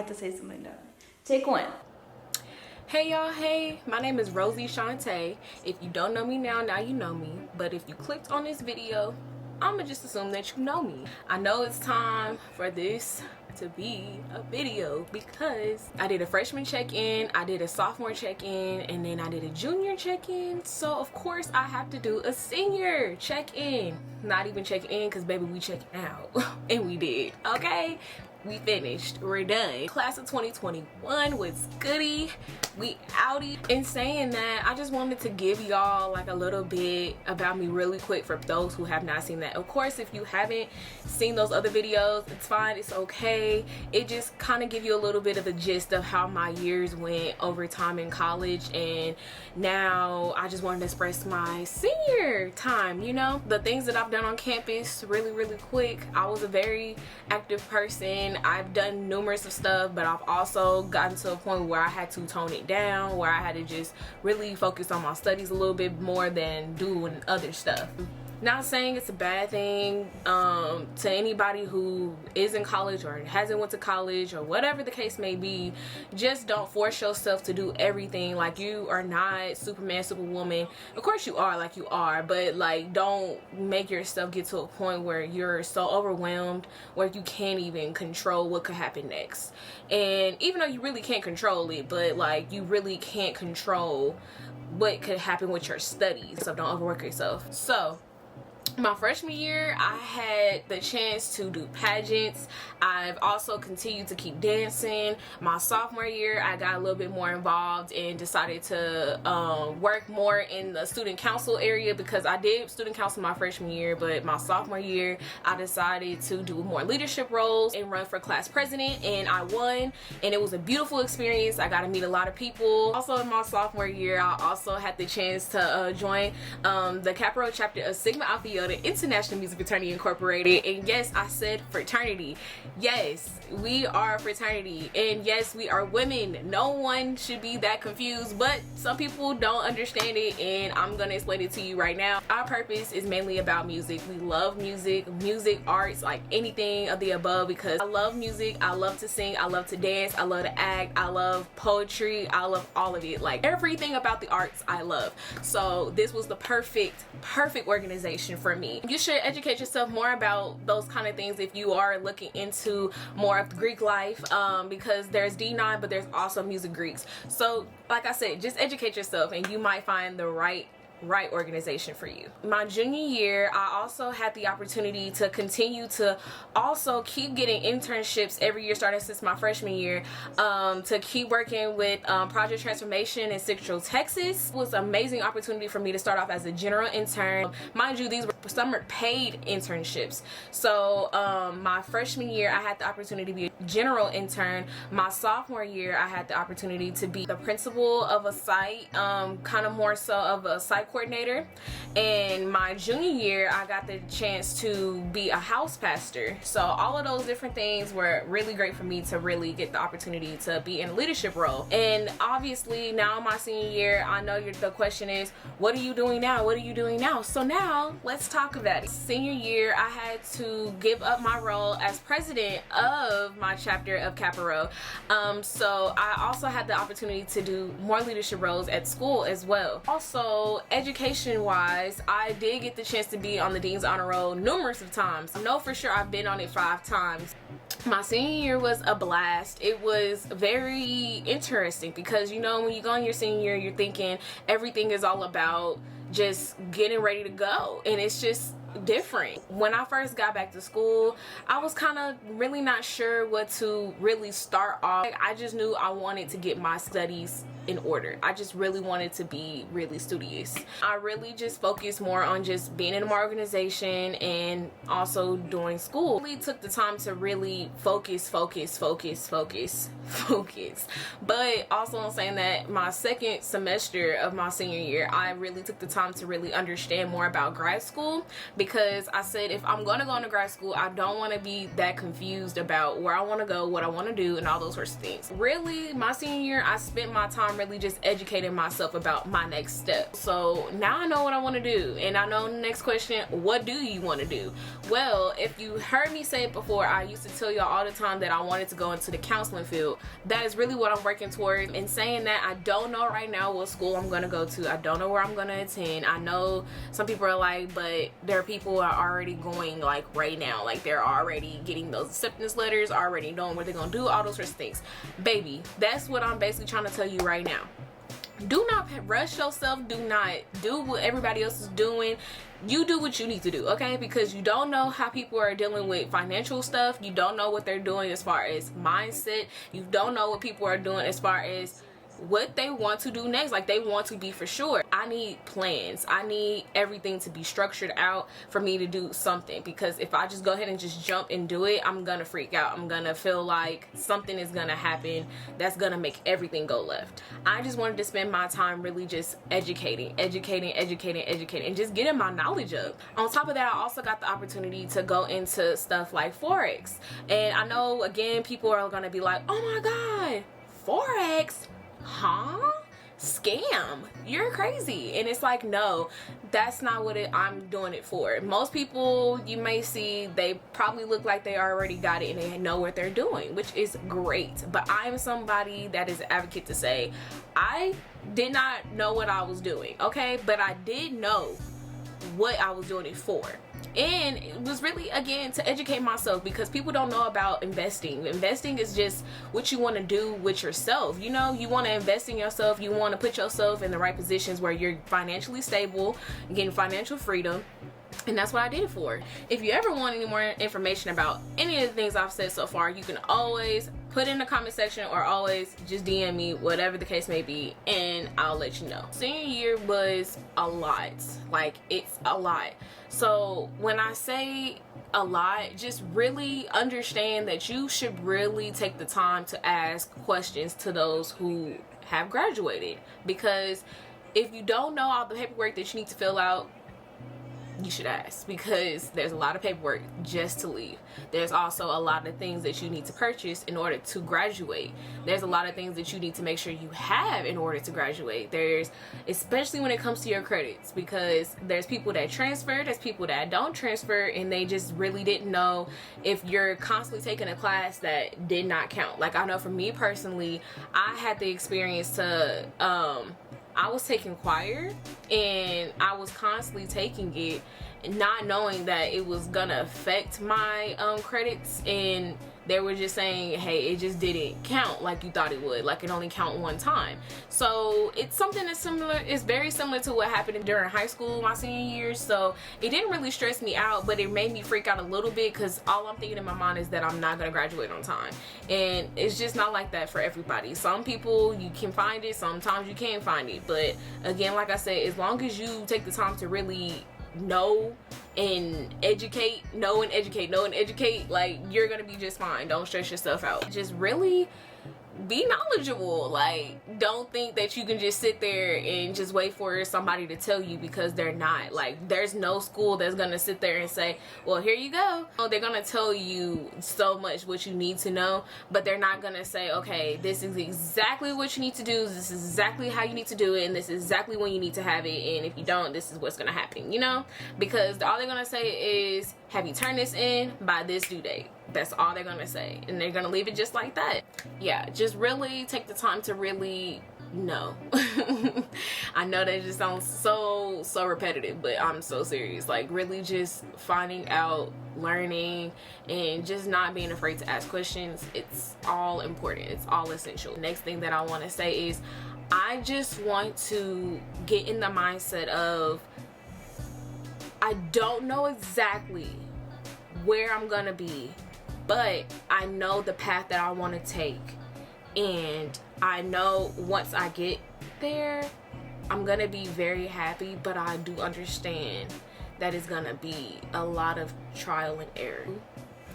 have to say something dumb. Take one. Hey y'all, hey, my name is Rossie Chante. If you don't know me now you know me. But if you clicked on this video, I'ma just assume that you know me. I know it's time for this to be a video because I did a freshman check-in, I did a sophomore check-in, and then I did a junior check-in. So of course I have to do a senior check-in. Not even check-in, because baby, we checking out. And we did, okay? We finished, we're done. Class of 2021 was goody, we outie. In saying that, I just wanted to give y'all like a little bit about me really quick for those who have not seen that. Of course, if you haven't seen those other videos, it's fine, it's okay. It just kind of give you a little bit of the gist of how my years went over time in college, and now I just wanted to express my senior time, you know? The things that I've done on campus really quick. I was a very active person. I've done numerous of stuff, but I've also gotten to a point where I had to tone it down, where I had to just really focus on my studies a little bit more than doing other stuff. Not saying it's a bad thing to anybody who is in college or hasn't went to college or whatever the case may be. Just don't force yourself to do everything. Like, you are not Superman, Superwoman. Of course you are, like you are, but like, don't make yourself get to a point where you're so overwhelmed where you can't even control what could happen next. And even though you really can't control it, but like, you really can't control what could happen with your studies, so don't overwork yourself. So my freshman year, I had the chance to do pageants. I've also continued to keep dancing. My sophomore year, I got a little bit more involved and decided to work more in the student council area, because I did student council my freshman year, but my sophomore year, I decided to do more leadership roles and run for class president, and I won, and it was a beautiful experience. I got to meet a lot of people. Also in my sophomore year, I also had the chance to join the Capro chapter of Sigma Alpha Iota International Music Fraternity Incorporated. And yes, I said fraternity. Yes, we are a fraternity, and yes, we are women. No one should be that confused, but some people don't understand it, and I'm gonna explain it to you right now. Our purpose is mainly about music. We love music, arts, like anything of the above, because I love music, I love to sing, I love to dance, I love to act, I love poetry, I love all of it. Like, everything about the arts I love. So this was the perfect organization for me. You should educate yourself more about those kind of things if you are looking into more of Greek life, because there's D9, but there's also music Greeks. So like I said, just educate yourself and you might find the right organization for you. My junior year, I also had the opportunity to continue to also keep getting internships every year, starting since my freshman year, to keep working with Project Transformation in Central Texas. It was an amazing opportunity for me to start off as a general intern. Mind you, these were summer paid internships. So my freshman year, I had the opportunity to be a general intern. My sophomore year, I had the opportunity to be the principal of a site, kind of more so of a site coordinator. And my junior year, I got the chance to be a house pastor. So all of those different things were really great for me to really get the opportunity to be in a leadership role. And obviously now in my senior year, I know the question is, what are you doing now? What are you doing now? So now let's talk about it. Senior year, I had to give up my role as president of my chapter of Capro. So I also had the opportunity to do more leadership roles at school as well. Also, education wise, I did get the chance to be on the Dean's Honor Roll numerous of times. I know for sure I've been on it 5 times. My senior year was a blast. It was very interesting because, you know, when you go on your senior year, you're thinking everything is all about just getting ready to go, and it's just different. When I first got back to school, I was kind of really not sure what to really start off. I just knew I wanted to get my studies in order. I just really wanted to be really studious. I really just focused more on just being in my organization and also doing school. I really took the time to really focus. But also I'm saying that my second semester of my senior year, I really took the time to really understand more about grad school, because I said if I'm going to go into grad school, I don't want to be that confused about where I want to go, what I want to do, and all those sorts of things. Really, my senior year, I spent my time really just educating myself about my next step. So now I know what I want to do, and I know the next question, what do you want to do? Well, if you heard me say it before, I used to tell y'all all the time that I wanted to go into the counseling field. That is really what I'm working toward. In saying that, I don't know right now what school I'm going to go to. I don't know where I'm going to attend. I know some people are like, but there are people who are already going like right now, like they're already getting those acceptance letters, already knowing what they're gonna do, all those sorts of things. Baby, that's what I'm basically trying to tell you right now. Do not rush yourself. Do not do what everybody else is doing. You do what you need to do, okay? Because you don't know how people are dealing with financial stuff. You don't know what they're doing as far as mindset. You don't know what people are doing as far as what they want to do next. Like, they want to be for sure. I need plans. I need everything to be structured out for me to do something, because if I just go ahead and just jump and do it, I'm gonna freak out. I'm gonna feel like something is gonna happen that's gonna make everything go left. I just wanted to spend my time really just educating, and just getting my knowledge up. On top of that, I also got the opportunity to go into stuff like Forex. And I know, again, people are gonna be like, oh my god, Forex? Huh? Scam? You're crazy. And it's like, no, that's not what I'm doing it for. Most people you may see, they probably look like they already got it and they know what they're doing, which is great. But I'm somebody that is an advocate to say, I did not know what I was doing, okay? But I did know what I was doing it for. And it was really, again, to educate myself, because people don't know about investing. Investing is just what you want to do with yourself. You know, you want to invest in yourself. You want to put yourself in the right positions where you're financially stable, getting financial freedom. And that's what I did it for. If you ever want any more information about any of the things I've said so far, you can always put in the comment section or always just DM me, whatever the case may be, and I'll let you know. Senior year was a lot. Like, it's a lot. So when I say a lot, just really understand that you should really take the time to ask questions to those who have graduated. Because if you don't know all the paperwork that you need to fill out, you should ask, because there's a lot of paperwork just to leave. There's also a lot of things that you need to purchase in order to graduate. There's a lot of things that you need to make sure you have in order to graduate. There's, especially when it comes to your credits, because there's people that transfer, there's people that don't transfer, and they just really didn't know if you're constantly taking a class that did not count. Like, I know for me personally, I had the experience to I was taking choir, and I was constantly taking it, not knowing that it was gonna affect my credits, and they were just saying, hey, it just didn't count like you thought it would, like it only count one time. So it's something that's similar, it's very similar to what happened during high school my senior year. So it didn't really stress me out, but it made me freak out a little bit, because all I'm thinking in my mind is that I'm not gonna graduate on time, and it's just not like that for everybody. Some people, you can find it, sometimes you can't find it, but again, like I said, as long as you take the time to really know and educate, like, you're gonna be just fine. Don't stress yourself out. Just really be knowledgeable. Like, don't think that you can just sit there and just wait for somebody to tell you, because they're not. Like, there's no school that's gonna sit there and say, well, here you go. They're gonna tell you so much what you need to know, but they're not gonna say, okay, this is exactly what you need to do, this is exactly how you need to do it, and this is exactly when you need to have it, and if you don't, this is what's gonna happen, you know? Because all they're gonna say is, have you turned this in by this due date? That's all they're gonna say, and they're gonna leave it just like that. Yeah, just really take the time to really know. I know that just sounds so repetitive, but I'm so serious. Like, really just finding out, learning, and just not being afraid to ask questions. It's all important. It's all essential. Next thing that I want to say is, I just want to get in the mindset of, I don't know exactly where I'm gonna be, but I know the path that I want to take, and I know once I get there, I'm gonna be very happy. But I do understand that it's gonna be a lot of trial and error.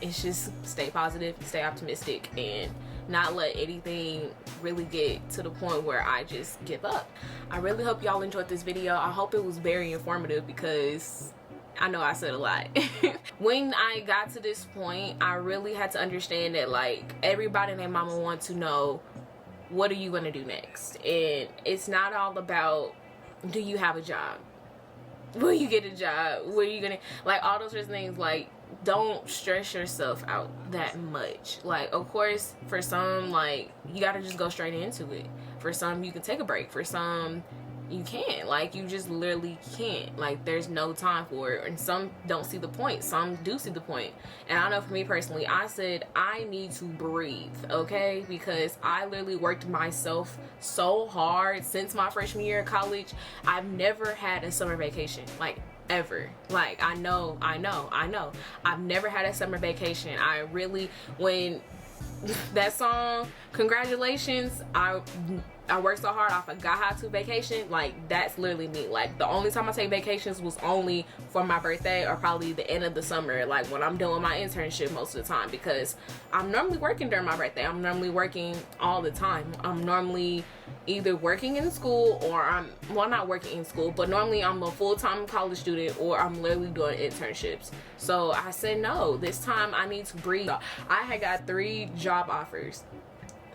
It's just stay positive, stay optimistic, and not let anything really get to the point where I just give up. I really hope y'all enjoyed this video. I hope it was very informative, because I know I said a lot. When I got to this point, I really had to understand that like everybody and their mama want to know, what are you gonna do next? And it's not all about, do you have a job? Will you get a job? Where are you gonna, like, all those sorts of things. Like, don't stress yourself out that much. Like, of course, for some, like, you gotta just go straight into it. For some, you can take a break. For some, you can't. Like, you just literally can't. Like, there's no time for it. And some don't see the point. Some do see the point. And I know for me personally, I said I need to breathe, okay? Because I literally worked myself so hard since my freshman year of college. I've never had a summer vacation, like, ever. Like, I know. I've never had a summer vacation. I really, when that song, Congratulations, I worked so hard I forgot how to vacation. Like, that's literally me. Like, the only time I take vacations was only for my birthday or probably the end of the summer, like when I'm doing my internship most of the time, because I'm normally working during my birthday. I'm normally working all the time. I'm normally either working in school or well, not working in school, but normally I'm a full-time college student or I'm literally doing internships. So I said, no, this time I need to breathe. I had got 3 job offers.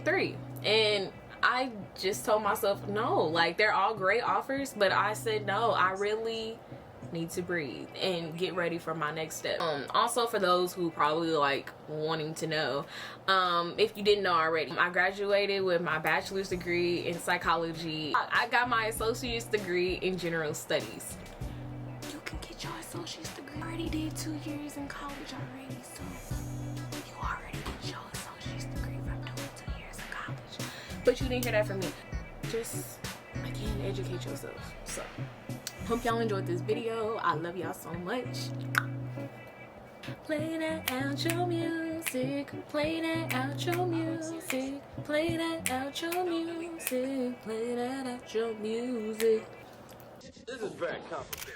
3. And I just told myself no. Like, they're all great offers, but I said no, I really need to breathe and get ready for my next step. Also, for those who probably like wanting to know, if you didn't know already, I graduated with my bachelor's degree in psychology. I got my associate's degree in general studies. You can get your associate's degree. I already did 2 years in college already, so you already get your associate's degree from doing 2 years in college. But you didn't hear that from me. Just, again, educate yourself. So, hope y'all enjoyed this video. I love y'all so much. Play that outro music. Play that outro music. Play that outro music. Play that outro music. This is very complicated.